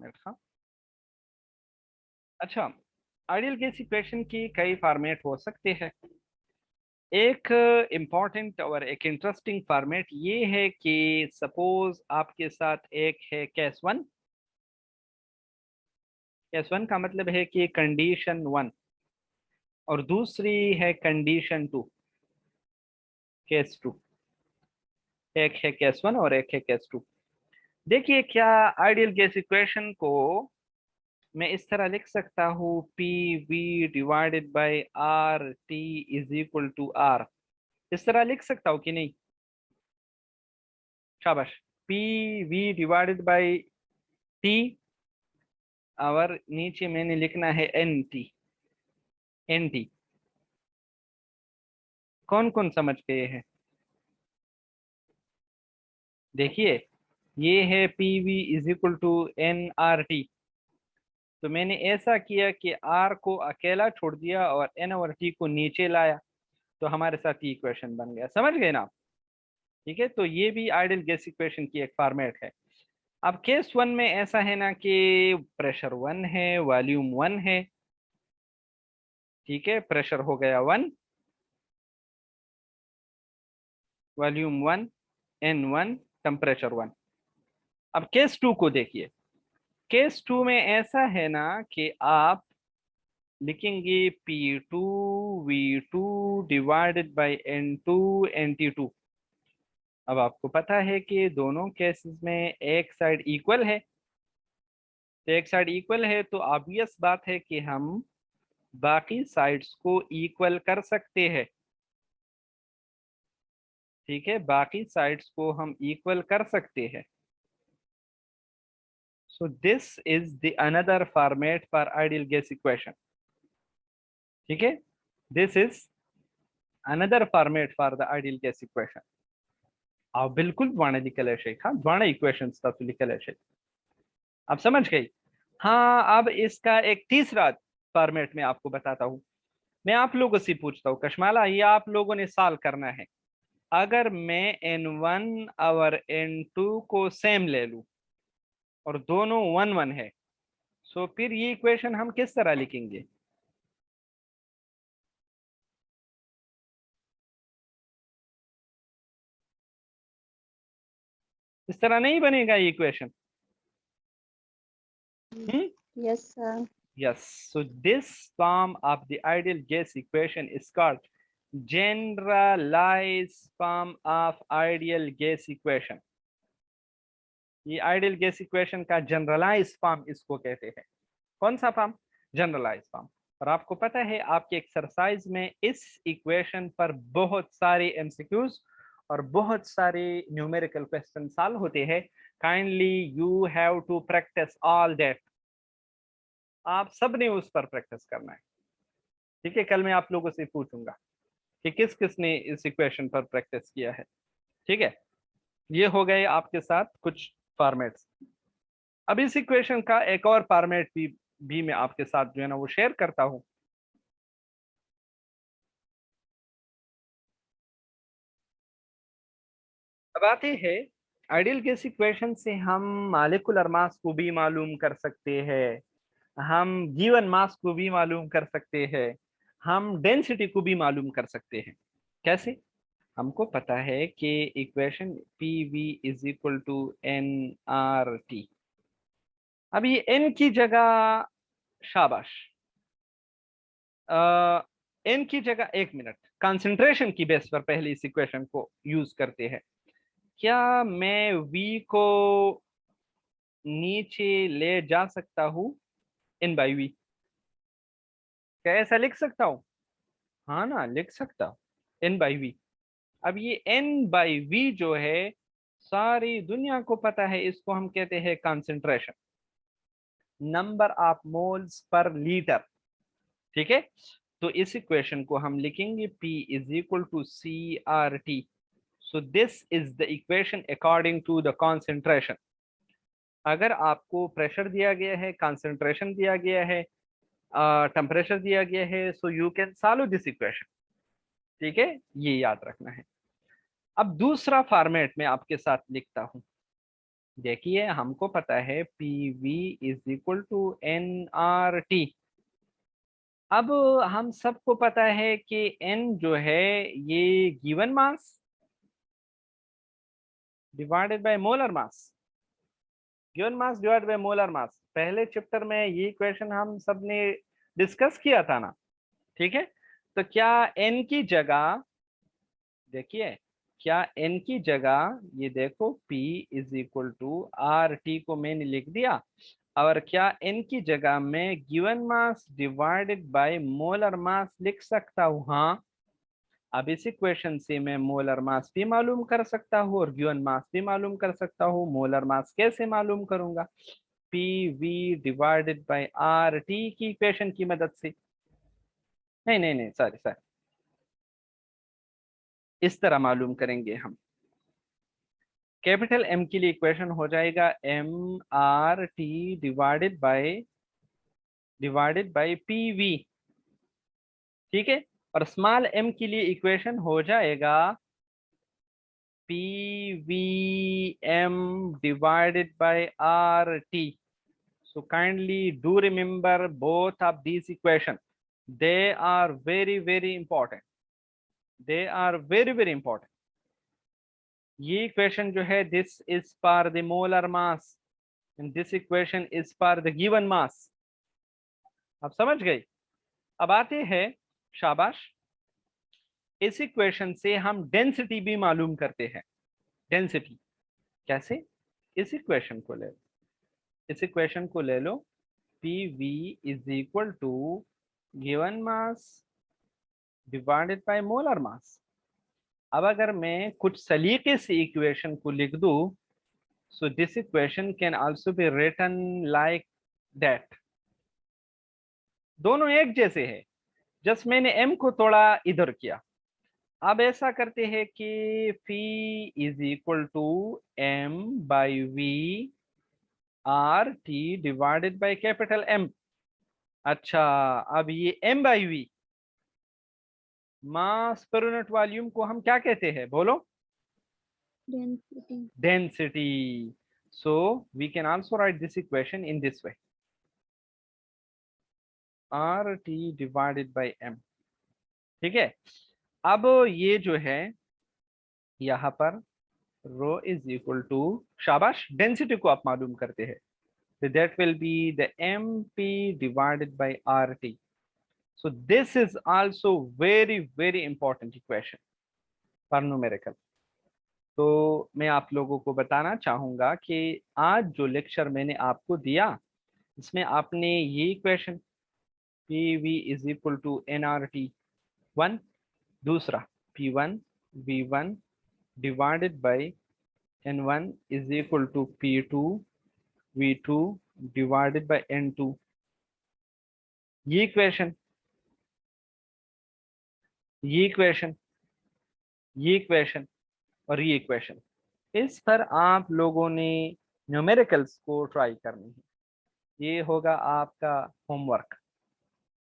Minute. हाँ, अच्छा, ideal gas equation की कई फॉर्मेट हो सकते हैं। एक इम्पॉर्टेंट और एक इंटरेस्टिंग फॉर्मेट ये है कि सपोज आपके साथ एक है केस वन। केस वन का मतलब है कि कंडीशन वन, और दूसरी है कंडीशन टू, केस टू। एक है केस वन और एक है केस टू। देखिए, क्या आइडियल गैस इक्वेशन को मैं इस तरह लिख सकता हूँ, P V divided by R T is equal to R. इस तरह लिख सकता हूँ कि नहीं? शाबाश। P V divided by T, और नीचे मैंने लिखना है एन टी। एन टी कौन कौन समझ गए हैं? देखिए, ये है P V is equal to N R T. तो मैंने ऐसा किया कि आर को अकेला छोड़ दिया और एन और टी को नीचे लाया, तो हमारे साथ ये इक्वेशन बन गया। समझ गए ना आप? ठीक है, तो ये भी आइडियल गैस इक्वेशन की एक फॉर्मेट है। अब केस वन में ऐसा है ना कि प्रेशर वन है, वॉल्यूम वन है। ठीक है, प्रेशर हो गया one, volume one, n one, temperature one. अब केस टू को देखिए। केस टू में ऐसा है ना कि आप लिखेंगे P two V two divided by N two n T two. अब आपको पता है कि दोनों केसेस में एक साइड इक्वल है। तो एक साइड इक्वल है तो ऑब्वियस बात है कि हम बाकी साइड्स को इक्वल कर सकते हैं। ठीक है, बाकी साइड्स को हम इक्वल कर सकते हैं। सो this is the another format for ideal gas equation. ठीक है, this is another format for the ideal gas equation. आप बिल्कुल द्वाणे लिखल है शेख। हाँ, द्वाणे इक्वेशंस तब लिखल है शेख। आप समझ गई? हाँ, अब इसका एक तीसरा फॉर्मेट में आपको बताता हूँ। मैं आप लोगों से पूछता हूँ कशमाला, ये आप लोगों ने सॉल्व करना है। अगर मैं एन वन और एन टू को सेम ले लूं और दोनों वन वन है, सो फिर ये इक्वेशन हम किस तरह लिखेंगे? इस तरह नहीं बनेगा ये equation. Hmm. Yes, sir. Yes. So this form of the ideal gas equation is called generalized form of ideal gas equation. ये आइडियल गैस इक्वेशन का जनरलाइज फॉर्म इसको कहते हैं। कौन सा फॉर्म? Generalise form. और आपको पता है आपके एक्सरसाइज में इस इक्वेशन पर बहुत सारे एमसीक्यूज और बहुत सारे न्यूमेरिकल क्वेश्चन सॉल्व होते हैं। Kindly you have to practice all that. आप सब ने उस पर प्रैक्टिस करना है। ठीक है, कल मैं आप लोगों से पूछूंगा कि किस किस ने इस इक्वेशन पर प्रैक्टिस किया है। ठीक है, ये हो गए आपके साथ कुछ फॉर्मेट्स। अब इस इक्वेशन का एक और फॉर्मेट भी मैं आपके साथ जो है ना वो शेयर करता हूं। अब आते हैं, आइडियल गैस इक्वेशन से हम मॉलिक्यूलर मास को भी मालूम कर सकते हैं, हम गिवन मास को भी मालूम कर सकते हैं, हम डेंसिटी को भी मालूम कर सकते हैं। कैसे? हमको पता है कि equation P V is equal to N R T. अब ये एन की जगह, शाबाश, एन की जगह, एक मिनट, कंसंट्रेशन की बेस पर पहले इस इक्वेशन को यूज करते हैं। क्या मैं वी को नीचे ले जा सकता हूँ एन बाई वी? क्या ऐसा लिख सकता हूँ? हाँ ना, लिख सकता हूँ एन बाई वी। अब ये एन बाई वी जो है, सारी दुनिया को पता है, इसको हम कहते हैं concentration, number of moles per litre. ठीक है, तो इस इक्वेशन को हम लिखेंगे P is equal to C R T. So this is the equation according to the concentration. अगर आपको प्रेशर दिया गया है, कंसंट्रेशन दिया गया है, टेम्परेचर दिया गया है, so you can solve this equation. ठीक है, ये याद रखना है। अब दूसरा फॉर्मेट में आपके साथ लिखता हूं। देखिए हमको पता है P V is equal to N R T. अब हम सबको पता है कि एन जो है ये given mass divided by molar mass, given mass divided by molar मास। पहले चैप्टर में ये इक्वेशन हम सब ने डिस्कस किया था ना, ठीक है। तो क्या एन की जगह, देखिए क्या एन की जगह ये देखो P is equal to R T को मैंने लिख दिया, और क्या एन की जगह में given mass divided by molar मास लिख सकता हूँ? हाँ। अब इस इक्वेशन से मैं मोलर मास भी मालूम कर सकता हूँ और गिवन मास भी मालूम कर सकता हूँ। मोलर मास कैसे मालूम करूंगा? P V divided by R T की इक्वेशन की मदद से। नहीं नहीं नहीं, सॉरी सॉरी, इस तरह मालूम करेंगे हम। कैपिटल एम के लिए इक्वेशन हो जाएगा M R T divided by P V, ठीक है। और स्मॉल एम के लिए इक्वेशन हो जाएगा P V M divided by R T. So kindly do remember both of these equation. They are very very important. They are very very important. ये equation जो है this is for the molar mass and this equation is for the given mass. आप समझ गए? अब आते हैं, शाबाश, इस इक्वेशन से हम डेंसिटी भी मालूम करते हैं। डेंसिटी कैसे? इस इक्वेशन को ले लो, इस इक्वेशन को ले लो, P V is equal to given mass divided by molar mass. अब अगर मैं कुछ सलीके से इक्वेशन को लिख दूं, so this equation can also be written like that. दोनों एक जैसे है, जस्ट मैंने m को थोड़ा इधर किया। अब ऐसा करते हैं कि phi is equal to m by V R T divided by capital M। अच्छा, अब ये m by we, mass per unit volume को हम क्या कहते हैं, बोलो? Density. So we can also write this equation in this way, R T divided by m, ठीक है। अब ये जो है यहाँ पर रो इज इक्वल टू, शाबाश, डेंसिटी को आप मालूम करते हैं, so that will be the mp divided by rt. So this is also very very important equation for numerical. तो मैं आप लोगों को बताना चाहूंगा कि आज जो लेक्चर मैंने आपको दिया, इसमें आपने ये equation P V is equal to N R T one, दूसरा P one V one divided by N one is equal to P two V two divided by N two, ये इक्वेशन, ये equation, ये equation और ये equation, इस पर आप लोगों ने न्यूमेरिकल्स को ट्राई करनी है। ये होगा आपका होमवर्क।